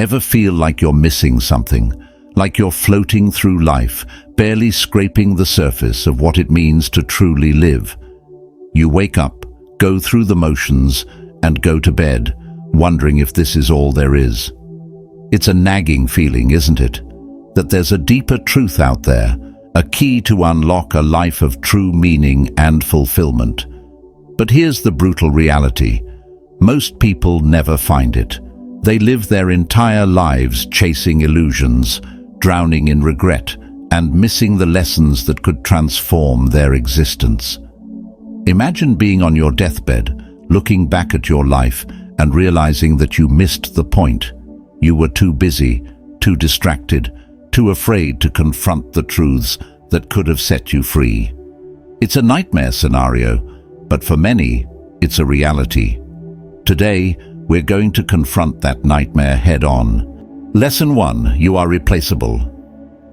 Ever feel like you're missing something? Like you're floating through life, barely scraping the surface of what it means to truly live? You wake up, go through the motions, and go to bed, wondering if this is all there is. It's a nagging feeling, isn't it? That there's a deeper truth out there, a key to unlock a life of true meaning and fulfillment. But here's the brutal reality. Most people never find it. They live their entire lives chasing illusions, drowning in regret, and missing the lessons that could transform their existence. Imagine being on your deathbed, looking back at your life, and realizing that you missed the point. You were too busy, too distracted, too afraid to confront the truths that could have set you free. It's a nightmare scenario, but for many, it's a reality. Today, we're going to confront that nightmare head-on. Lesson 1, you are replaceable.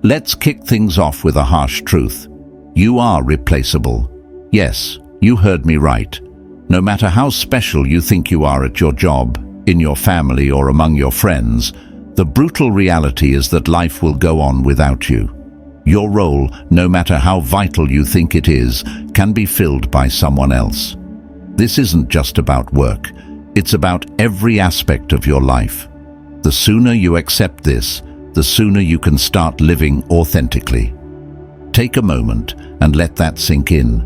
Let's kick things off with a harsh truth. You are replaceable. Yes, you heard me right. No matter how special you think you are at your job, in your family, or among your friends, the brutal reality is that life will go on without you. Your role, no matter how vital you think it is, can be filled by someone else. This isn't just about work. It's about every aspect of your life. The sooner you accept this, the sooner you can start living authentically. Take a moment and let that sink in.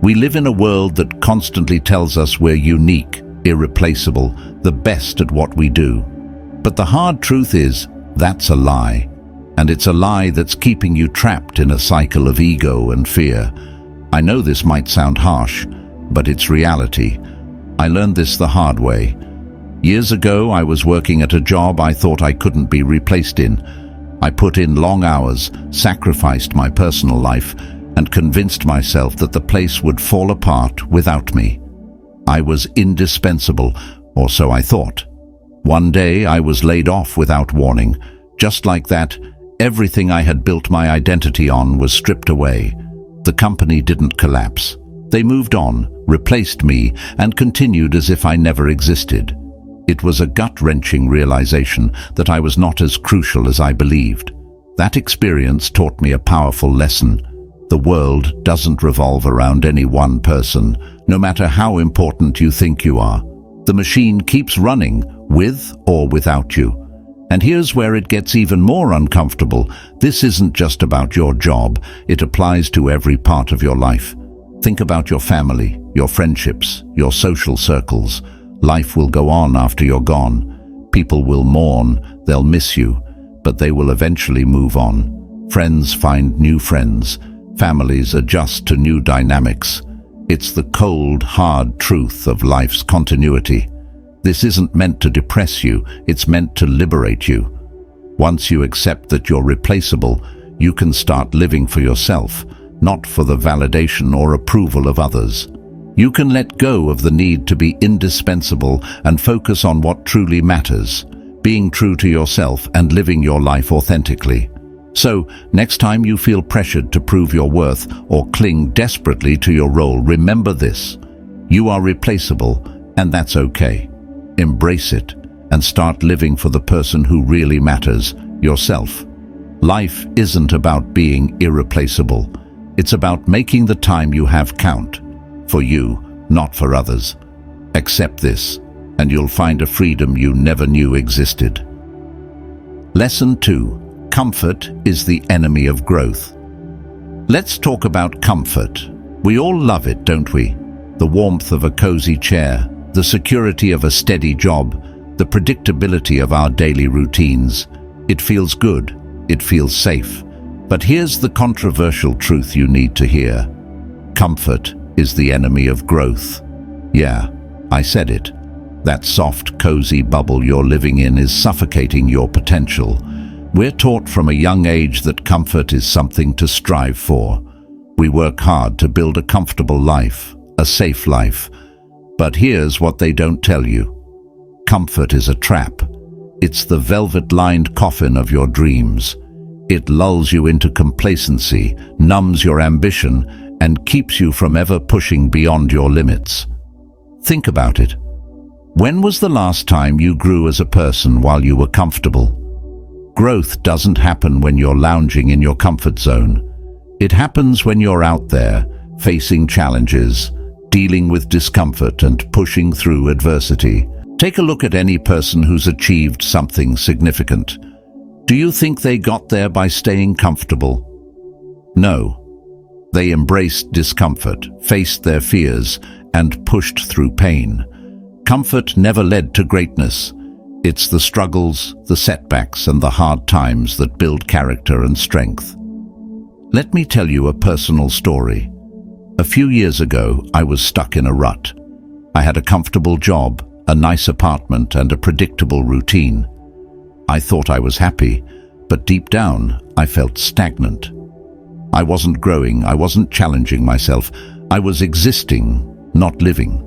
We live in a world that constantly tells us we're unique, irreplaceable, the best at what we do. But the hard truth is, that's a lie. And it's a lie that's keeping you trapped in a cycle of ego and fear. I know this might sound harsh, but it's reality. I learned this the hard way. Years ago, I was working at a job I thought I couldn't be replaced in. I put in long hours, sacrificed my personal life, and convinced myself that the place would fall apart without me. I was indispensable, or so I thought. One day, I was laid off without warning. Just like that, everything I had built my identity on was stripped away. The company didn't collapse. They moved on, replaced me, and continued as if I never existed. It was a gut-wrenching realization that I was not as crucial as I believed. That experience taught me a powerful lesson. The world doesn't revolve around any one person, no matter how important you think you are. The machine keeps running, with or without you. And here's where it gets even more uncomfortable. This isn't just about your job. It applies to every part of your life. Think about your family, your friendships, your social circles. Life will go on after you're gone. People will mourn, they'll miss you, but they will eventually move on. Friends find new friends. Families adjust to new dynamics. It's the cold, hard truth of life's continuity. This isn't meant to depress you, it's meant to liberate you. Once you accept that you're replaceable, you can start living for yourself, not for the validation or approval of others. You can let go of the need to be indispensable and focus on what truly matters, being true to yourself and living your life authentically. So, next time you feel pressured to prove your worth or cling desperately to your role, remember this. You are replaceable, and that's okay. Embrace it and start living for the person who really matters, yourself. Life isn't about being irreplaceable. It's about making the time you have count. For you, not for others. Accept this, and you'll find a freedom you never knew existed. Lesson 2. Comfort is the enemy of growth. Let's talk about comfort. We all love it, don't we? The warmth of a cozy chair, the security of a steady job, the predictability of our daily routines. It feels good. It feels safe. But here's the controversial truth you need to hear. Comfort is the enemy of growth. Yeah, I said it. That soft, cozy bubble you're living in is suffocating your potential. We're taught from a young age that comfort is something to strive for. We work hard to build a comfortable life, a safe life. But here's what they don't tell you. Comfort is a trap. It's the velvet-lined coffin of your dreams. It lulls you into complacency, numbs your ambition, and keeps you from ever pushing beyond your limits. Think about it. When was the last time you grew as a person while you were comfortable? Growth doesn't happen when you're lounging in your comfort zone. It happens when you're out there, facing challenges, dealing with discomfort and pushing through adversity. Take a look at any person who's achieved something significant. Do you think they got there by staying comfortable? No. They embraced discomfort, faced their fears, and pushed through pain. Comfort never led to greatness. It's the struggles, the setbacks, and the hard times that build character and strength. Let me tell you a personal story. A few years ago, I was stuck in a rut. I had a comfortable job, a nice apartment, and a predictable routine. I thought I was happy, but deep down, I felt stagnant. I wasn't growing, I wasn't challenging myself. I was existing, not living.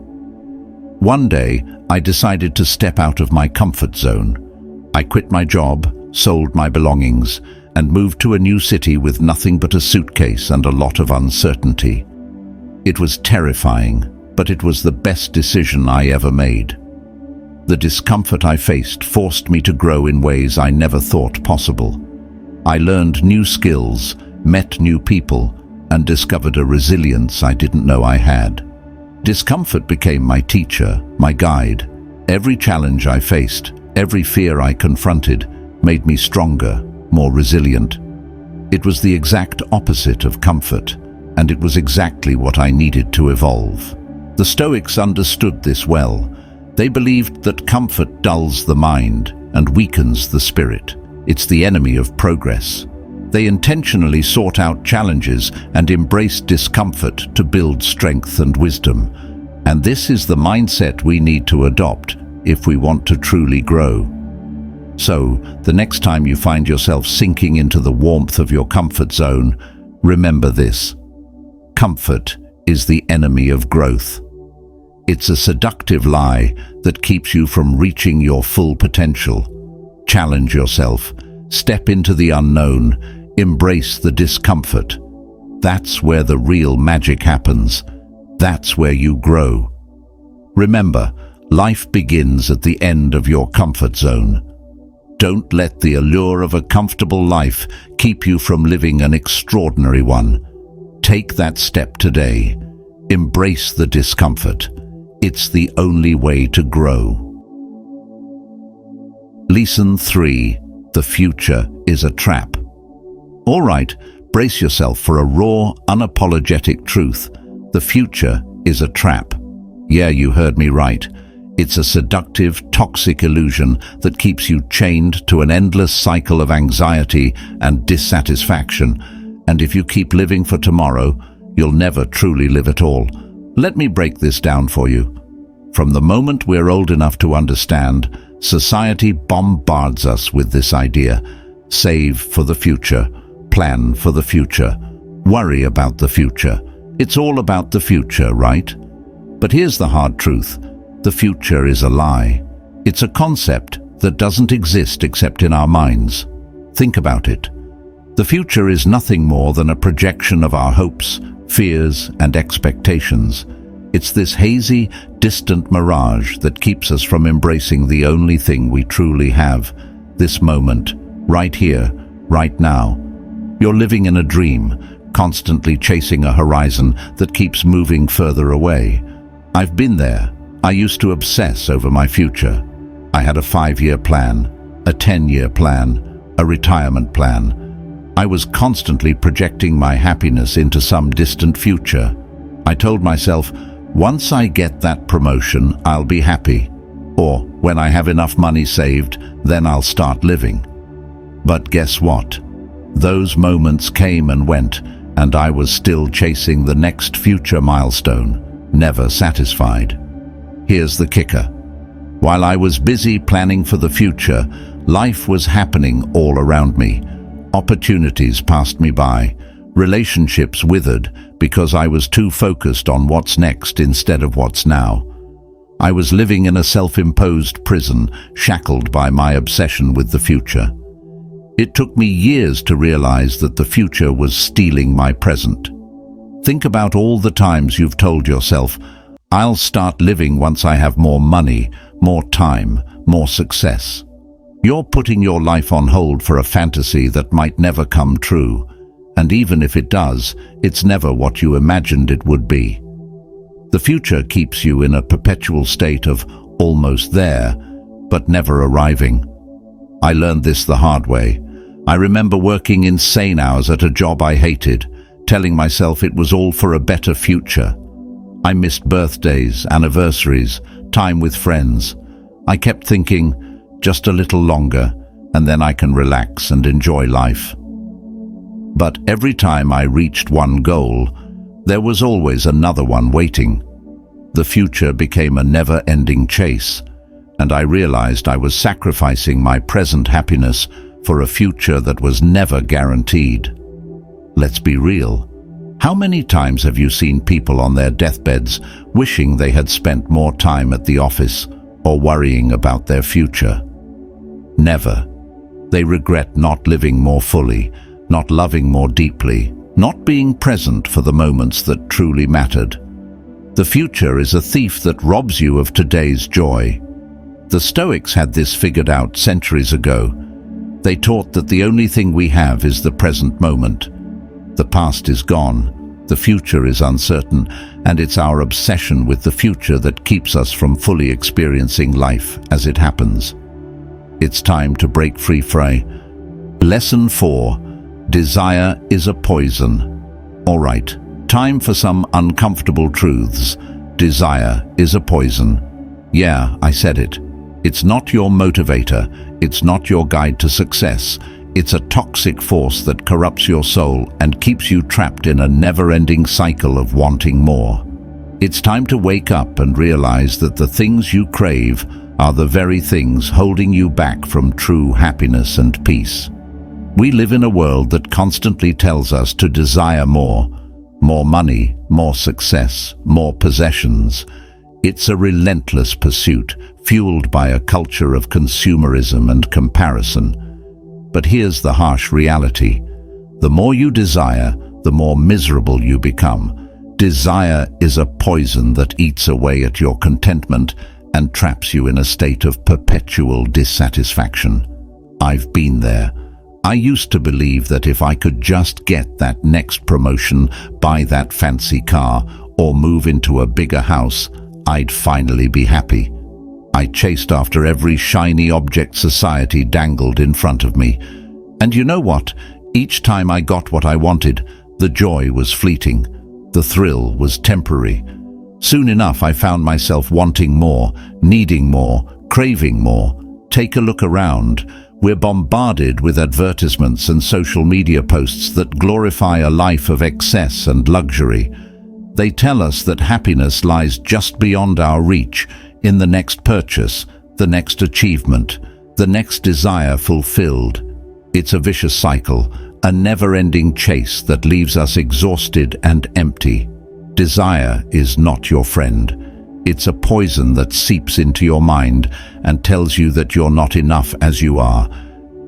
One day, I decided to step out of my comfort zone. I quit my job, sold my belongings, and moved to a new city with nothing but a suitcase and a lot of uncertainty. It was terrifying, but it was the best decision I ever made. The discomfort I faced forced me to grow in ways I never thought possible. I learned new skills, met new people, and discovered a resilience I didn't know I had. Discomfort became my teacher, my guide. Every challenge I faced, every fear I confronted, made me stronger, more resilient. It was the exact opposite of comfort, and it was exactly what I needed to evolve. The Stoics understood this well. They believed that comfort dulls the mind and weakens the spirit. It's the enemy of progress. They intentionally sought out challenges and embraced discomfort to build strength and wisdom. And this is the mindset we need to adopt if we want to truly grow. So, the next time you find yourself sinking into the warmth of your comfort zone, remember this. Comfort is the enemy of growth. It's a seductive lie that keeps you from reaching your full potential. Challenge yourself. Step into the unknown. Embrace the discomfort. That's where the real magic happens. That's where you grow. Remember, life begins at the end of your comfort zone. Don't let the allure of a comfortable life keep you from living an extraordinary one. Take that step today. Embrace the discomfort. It's the only way to grow. Lesson 3. The future is a trap. All right, brace yourself for a raw, unapologetic truth. The future is a trap. Yeah, you heard me right. It's a seductive, toxic illusion that keeps you chained to an endless cycle of anxiety and dissatisfaction. And if you keep living for tomorrow, you'll never truly live at all. Let me break this down for you. From the moment we're old enough to understand, society bombards us with this idea. Save for the future. Plan for the future. Worry about the future. It's all about the future, right? But here's the hard truth. The future is a lie. It's a concept that doesn't exist except in our minds. Think about it. The future is nothing more than a projection of our hopes, fears, and expectations. It's this hazy, distant mirage that keeps us from embracing the only thing we truly have, this moment, right here, right now. You're living in a dream, constantly chasing a horizon that keeps moving further away. I've been there. I used to obsess over my future. I had a 5-year plan, a 10-year plan, a retirement plan. I was constantly projecting my happiness into some distant future. I told myself, once I get that promotion, I'll be happy. Or, when I have enough money saved, then I'll start living. But guess what? Those moments came and went, and I was still chasing the next future milestone, never satisfied. Here's the kicker. While I was busy planning for the future, life was happening all around me. Opportunities passed me by. Relationships withered because I was too focused on what's next instead of what's now. I was living in a self-imposed prison, shackled by my obsession with the future. It took me years to realize that the future was stealing my present. Think about all the times you've told yourself, I'll start living once I have more money, more time, more success. You're putting your life on hold for a fantasy that might never come true, and even if it does, it's never what you imagined it would be. The future keeps you in a perpetual state of almost there, but never arriving. I learned this the hard way. I remember working insane hours at a job I hated, telling myself it was all for a better future. I missed birthdays, anniversaries, time with friends. I kept thinking, just a little longer, and then I can relax and enjoy life. But every time I reached one goal, there was always another one waiting. The future became a never-ending chase, and I realized I was sacrificing my present happiness for a future that was never guaranteed. Let's be real. How many times have you seen people on their deathbeds wishing they had spent more time at the office or worrying about their future? Never. They regret not living more fully, not loving more deeply, not being present for the moments that truly mattered. The future is a thief that robs you of today's joy. The Stoics had this figured out centuries ago. They taught that the only thing we have is the present moment. The past is gone, the future is uncertain, and it's our obsession with the future that keeps us from fully experiencing life as it happens. It's time to break free. Lesson 4. Desire is a poison. All right, time for some uncomfortable truths. Desire is a poison. Yeah, I said it. It's not your motivator. It's not your guide to success. It's a toxic force that corrupts your soul and keeps you trapped in a never-ending cycle of wanting more. It's time to wake up and realize that the things you crave are the very things holding you back from true happiness and peace. We live in a world that constantly tells us to desire more money, more success, more possessions. It's a relentless pursuit, fueled by a culture of consumerism and comparison. But here's the harsh reality. The more you desire, the more miserable you become. Desire is a poison that eats away at your contentment and traps you in a state of perpetual dissatisfaction. I've been there. I used to believe that if I could just get that next promotion, buy that fancy car, or move into a bigger house, I'd finally be happy. I chased after every shiny object society dangled in front of me. And you know what? Each time I got what I wanted, the joy was fleeting. The thrill was temporary. Soon enough, I found myself wanting more, needing more, craving more. Take a look around. We're bombarded with advertisements and social media posts that glorify a life of excess and luxury. They tell us that happiness lies just beyond our reach, in the next purchase, the next achievement, the next desire fulfilled. It's a vicious cycle, a never-ending chase that leaves us exhausted and empty. Desire is not your friend. It's a poison that seeps into your mind and tells you that you're not enough as you are,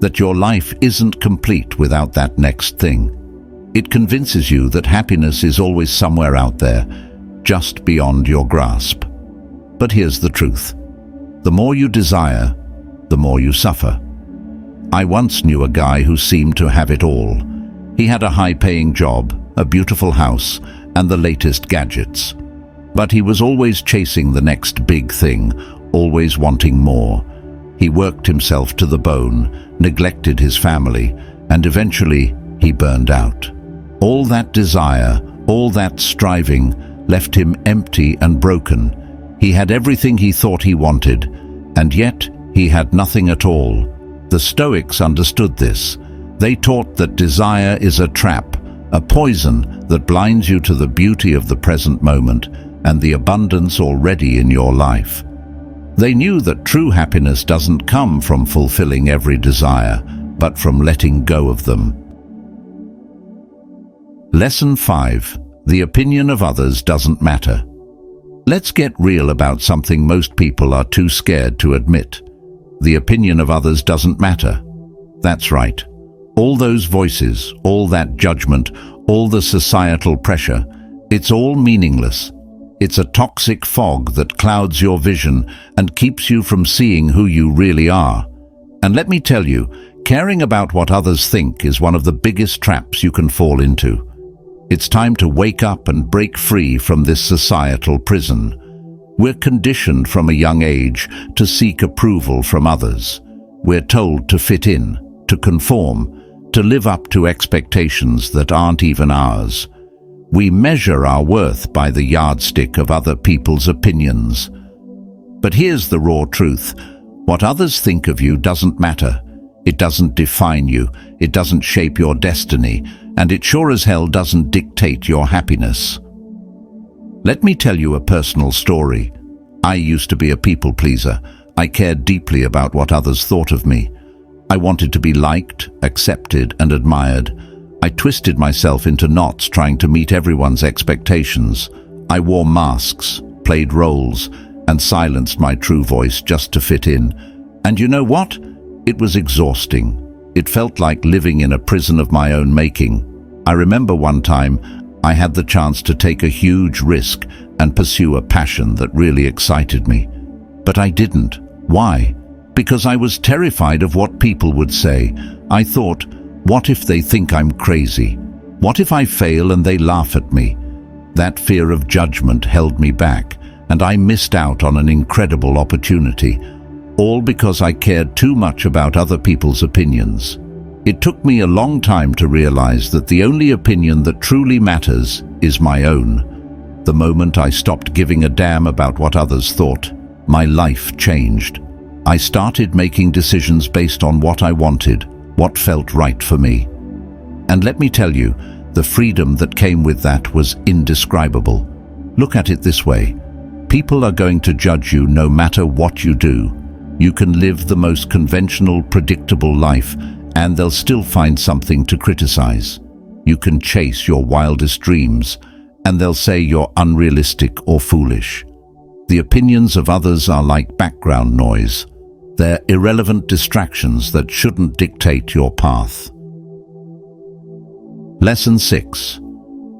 that your life isn't complete without that next thing. It convinces you that happiness is always somewhere out there, just beyond your grasp. But here's the truth. The more you desire, the more you suffer. I once knew a guy who seemed to have it all. He had a high-paying job, a beautiful house, and the latest gadgets. But he was always chasing the next big thing, always wanting more. He worked himself to the bone, neglected his family, and eventually he burned out. All that desire, all that striving, left him empty and broken. He had everything he thought he wanted, and yet he had nothing at all. The Stoics understood this. They taught that desire is a trap, a poison that blinds you to the beauty of the present moment and the abundance already in your life. They knew that true happiness doesn't come from fulfilling every desire, but from letting go of them. Lesson 5. The opinion of others doesn't matter. Let's get real about something most people are too scared to admit. The opinion of others doesn't matter. That's right. All those voices, all that judgment, all the societal pressure, it's all meaningless. It's a toxic fog that clouds your vision and keeps you from seeing who you really are. And let me tell you, caring about what others think is one of the biggest traps you can fall into. It's time to wake up and break free from this societal prison. We're conditioned from a young age to seek approval from others. We're told to fit in, to conform, to live up to expectations that aren't even ours. We measure our worth by the yardstick of other people's opinions. But here's the raw truth. What others think of you doesn't matter. It doesn't define you, it doesn't shape your destiny, and it sure as hell doesn't dictate your happiness. Let me tell you a personal story. I used to be a people pleaser. I cared deeply about what others thought of me. I wanted to be liked, accepted, and admired. I twisted myself into knots trying to meet everyone's expectations. I wore masks, played roles, and silenced my true voice just to fit in. And you know what? It was exhausting. It felt like living in a prison of my own making. I remember one time I had the chance to take a huge risk and pursue a passion that really excited me. But I didn't. Why? Because I was terrified of what people would say. I thought, what if they think I'm crazy? What if I fail and they laugh at me? That fear of judgment held me back, and I missed out on an incredible opportunity, all because I cared too much about other people's opinions. It took me a long time to realize that the only opinion that truly matters is my own. The moment I stopped giving a damn about what others thought, my life changed. I started making decisions based on what I wanted, what felt right for me. And let me tell you, the freedom that came with that was indescribable. Look at it this way. People are going to judge you no matter what you do. You can live the most conventional, predictable life, and they'll still find something to criticize. You can chase your wildest dreams, and they'll say you're unrealistic or foolish. The opinions of others are like background noise. They're irrelevant distractions that shouldn't dictate your path. Lesson 6.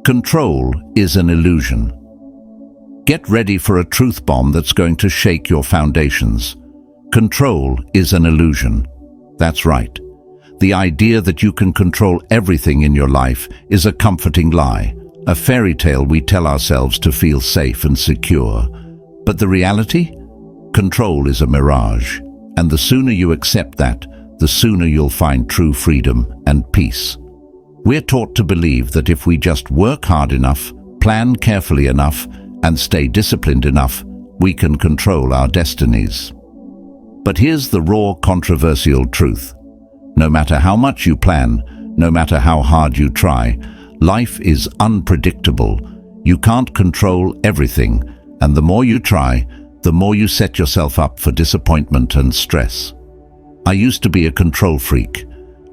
Control is an illusion. Get ready for a truth bomb that's going to shake your foundations. Control is an illusion. That's right. The idea that you can control everything in your life is a comforting lie, a fairy tale we tell ourselves to feel safe and secure. But the reality? Control is a mirage, and the sooner you accept that, the sooner you'll find true freedom and peace. We're taught to believe that if we just work hard enough, plan carefully enough, and stay disciplined enough, we can control our destinies. But here's the raw, controversial truth. No matter how much you plan, no matter how hard you try, life is unpredictable. You can't control everything, and the more you try, the more you set yourself up for disappointment and stress. I used to be a control freak.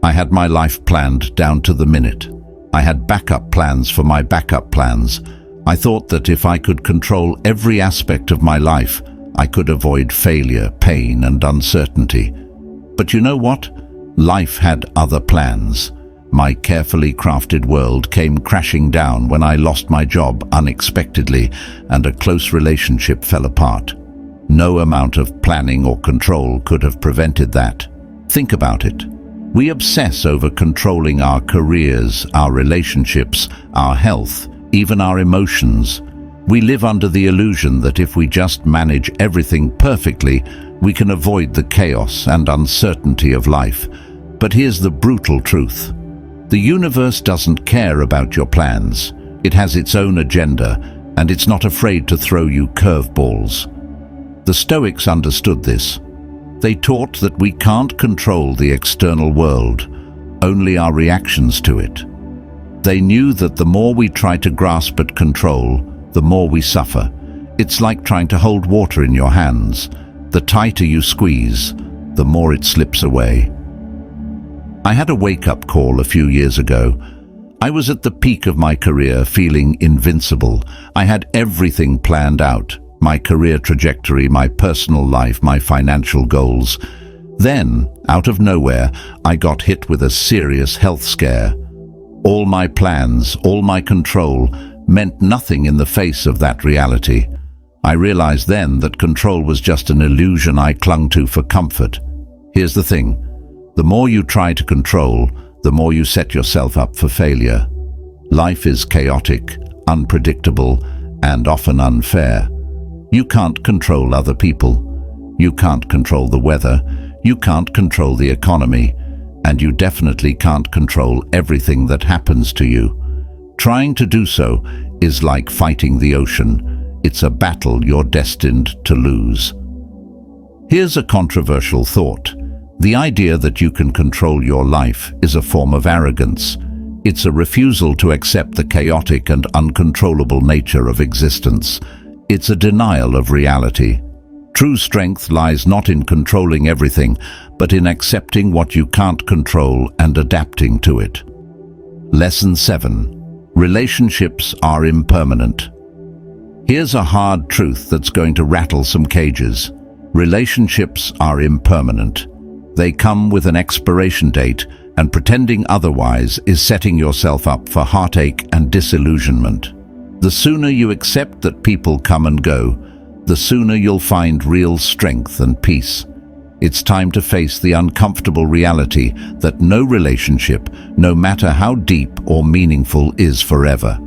I had my life planned down to the minute. I had backup plans for my backup plans. I thought that if I could control every aspect of my life, I could avoid failure, pain, and uncertainty. But you know what? Life had other plans. My carefully crafted world came crashing down when I lost my job unexpectedly and a close relationship fell apart. No amount of planning or control could have prevented that. Think about it. We obsess over controlling our careers, our relationships, our health, even our emotions. We live under the illusion that if we just manage everything perfectly, we can avoid the chaos and uncertainty of life. But here's the brutal truth. The universe doesn't care about your plans. It has its own agenda, and it's not afraid to throw you curveballs. The Stoics understood this. They taught that we can't control the external world, only our reactions to it. They knew that the more we try to grasp at control, the more we suffer. It's like trying to hold water in your hands. The tighter you squeeze, the more it slips away. I had a wake-up call a few years ago. I was at the peak of my career, feeling invincible. I had everything planned out. My career trajectory, my personal life, my financial goals. Then, out of nowhere, I got hit with a serious health scare. All my plans, all my control, meant nothing in the face of that reality. I realized then that control was just an illusion I clung to for comfort. Here's the thing. The more you try to control, the more you set yourself up for failure. Life is chaotic, unpredictable, and often unfair. You can't control other people. You can't control the weather. You can't control the economy. And you definitely can't control everything that happens to you. Trying to do so is like fighting the ocean. It's a battle you're destined to lose. Here's a controversial thought. The idea that you can control your life is a form of arrogance. It's a refusal to accept the chaotic and uncontrollable nature of existence. It's a denial of reality. True strength lies not in controlling everything, but in accepting what you can't control and adapting to it. Lesson 7. Relationships are impermanent. Here's a hard truth that's going to rattle some cages. Relationships are impermanent. They come with an expiration date, and pretending otherwise is setting yourself up for heartache and disillusionment. The sooner you accept that people come and go, the sooner you'll find real strength and peace. It's time to face the uncomfortable reality that no relationship, no matter how deep or meaningful, is forever.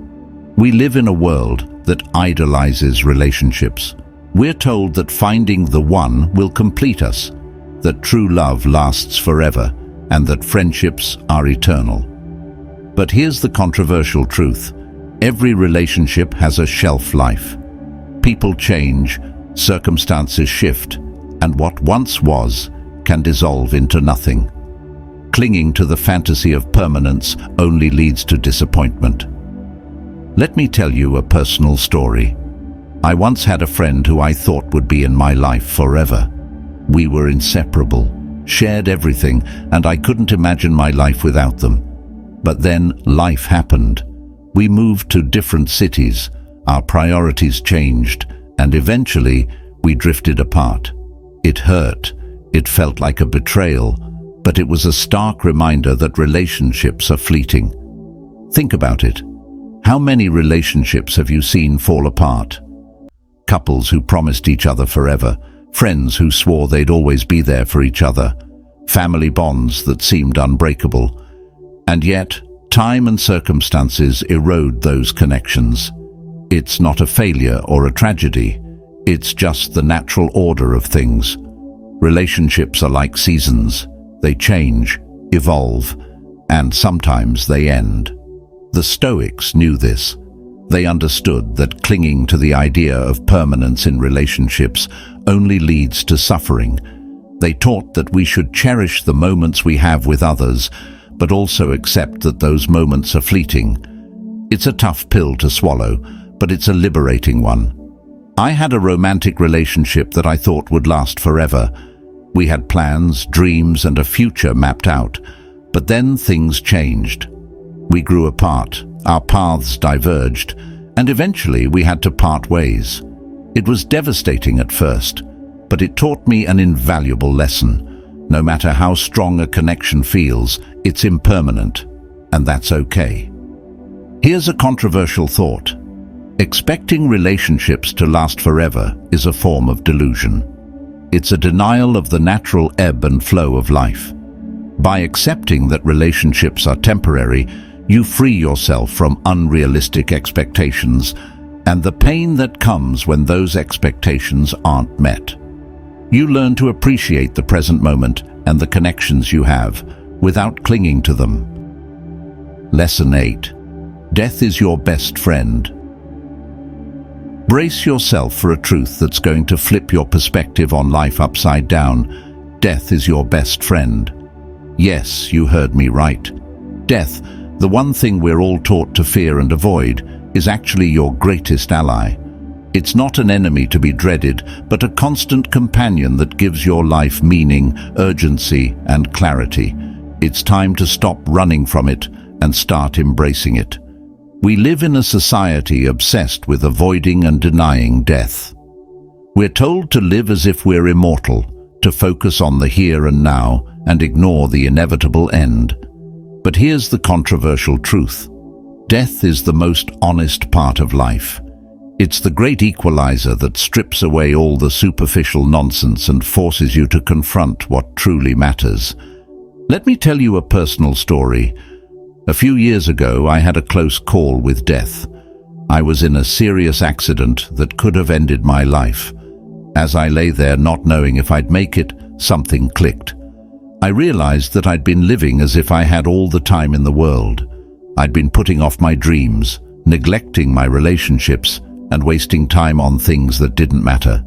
We live in a world that idolizes relationships. We're told that finding the one will complete us, that true love lasts forever, and that friendships are eternal. But here's the controversial truth. Every relationship has a shelf life. People change, circumstances shift, and what once was can dissolve into nothing. Clinging to the fantasy of permanence only leads to disappointment. Let me tell you a personal story. I once had a friend who I thought would be in my life forever. We were inseparable, shared everything, and I couldn't imagine my life without them. But then life happened. We moved to different cities, our priorities changed, and eventually we drifted apart. It hurt. It felt like a betrayal, but it was a stark reminder that relationships are fleeting. Think about it. How many relationships have you seen fall apart? Couples who promised each other forever, friends who swore they'd always be there for each other, family bonds that seemed unbreakable. And yet, time and circumstances erode those connections. It's not a failure or a tragedy. It's just the natural order of things. Relationships are like seasons. They change, evolve, and sometimes they end. The Stoics knew this. They understood that clinging to the idea of permanence in relationships only leads to suffering. They taught that we should cherish the moments we have with others, but also accept that those moments are fleeting. It's a tough pill to swallow, but it's a liberating one. I had a romantic relationship that I thought would last forever. We had plans, dreams, and a future mapped out. But then things changed. We grew apart, our paths diverged, and eventually we had to part ways. It was devastating at first, but it taught me an invaluable lesson. No matter how strong a connection feels, it's impermanent, and that's okay. Here's a controversial thought. Expecting relationships to last forever is a form of delusion. It's a denial of the natural ebb and flow of life. By accepting that relationships are temporary, you free yourself from unrealistic expectations and the pain that comes when those expectations aren't met. You learn to appreciate the present moment and the connections you have without clinging to them. Lesson 8. Death is your best friend. Brace yourself for a truth that's going to flip your perspective on life upside down. Death is your best friend. Yes, you heard me right. Death, the one thing we're all taught to fear and avoid, is actually your greatest ally. It's not an enemy to be dreaded, but a constant companion that gives your life meaning, urgency, and clarity. It's time to stop running from it and start embracing it. We live in a society obsessed with avoiding and denying death. We're told to live as if we're immortal, to focus on the here and now, and ignore the inevitable end. But here's the controversial truth. Death is the most honest part of life. It's the great equalizer that strips away all the superficial nonsense and forces you to confront what truly matters. Let me tell you a personal story. A few years ago, I had a close call with death. I was in a serious accident that could have ended my life. As I lay there not knowing if I'd make it, something clicked. I realized that I'd been living as if I had all the time in the world. I'd been putting off my dreams, neglecting my relationships, and wasting time on things that didn't matter.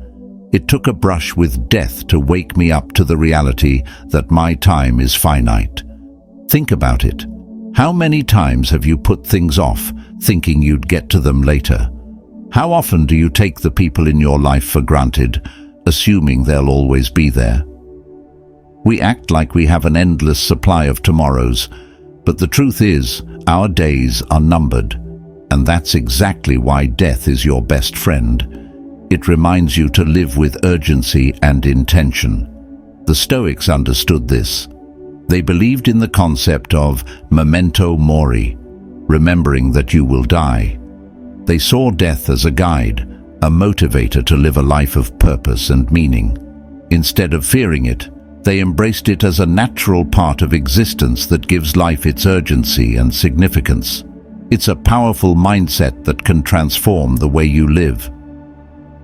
It took a brush with death to wake me up to the reality that my time is finite. Think about it. How many times have you put things off, thinking you'd get to them later? How often do you take the people in your life for granted, assuming they'll always be there? We act like we have an endless supply of tomorrows, but the truth is, our days are numbered. And that's exactly why death is your best friend. It reminds you to live with urgency and intention. The Stoics understood this. They believed in the concept of memento mori, remembering that you will die. They saw death as a guide, a motivator to live a life of purpose and meaning. Instead of fearing it, they embraced it as a natural part of existence that gives life its urgency and significance. It's a powerful mindset that can transform the way you live.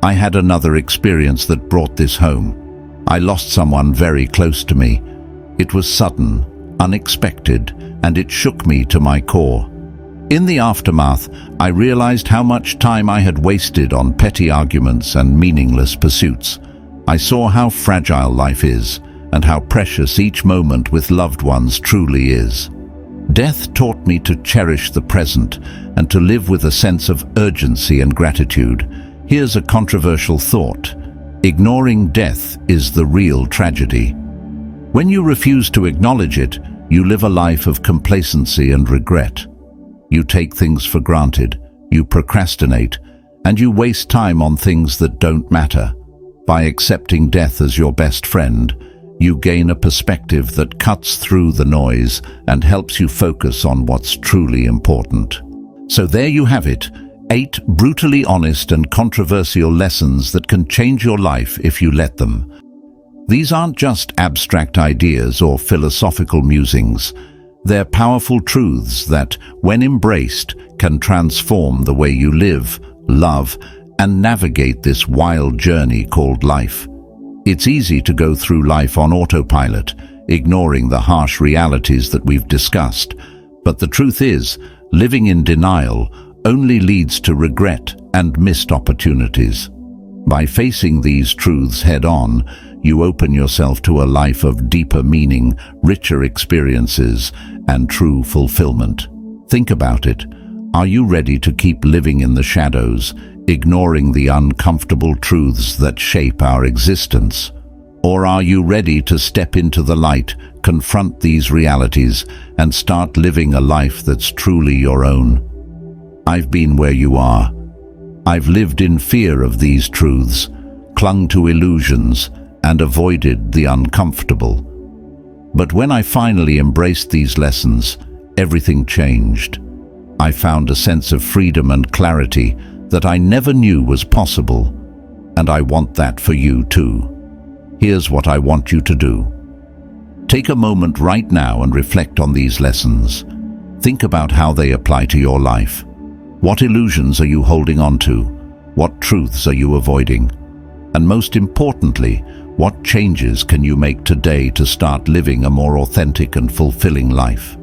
I had another experience that brought this home. I lost someone very close to me. It was sudden, unexpected, and it shook me to my core. In the aftermath, I realized how much time I had wasted on petty arguments and meaningless pursuits. I saw how fragile life is, and how precious each moment with loved ones truly is. Death taught me to cherish the present and to live with a sense of urgency and gratitude. Here's a controversial thought. Ignoring death is the real tragedy. When you refuse to acknowledge it, you live a life of complacency and regret. You take things for granted, you procrastinate, and you waste time on things that don't matter. By accepting death as your best friend, you gain a perspective that cuts through the noise and helps you focus on what's truly important. So there you have it, 8 brutally honest and controversial lessons that can change your life if you let them. These aren't just abstract ideas or philosophical musings. They're powerful truths that, when embraced, can transform the way you live, love, and navigate this wild journey called life. It's easy to go through life on autopilot, ignoring the harsh realities that we've discussed. But the truth is, living in denial only leads to regret and missed opportunities. By facing these truths head-on, you open yourself to a life of deeper meaning, richer experiences, and true fulfillment. Think about it. Are you ready to keep living in the shadows, ignoring the uncomfortable truths that shape our existence? Or are you ready to step into the light, confront these realities, and start living a life that's truly your own? I've been where you are. I've lived in fear of these truths, clung to illusions, and avoided the uncomfortable. But when I finally embraced these lessons, everything changed. I found a sense of freedom and clarity that I never knew was possible, and I want that for you too. Here's what I want you to do. Take a moment right now and reflect on these lessons. Think about how they apply to your life. What illusions are you holding on to? What truths are you avoiding? And most importantly, what changes can you make today to start living a more authentic and fulfilling life?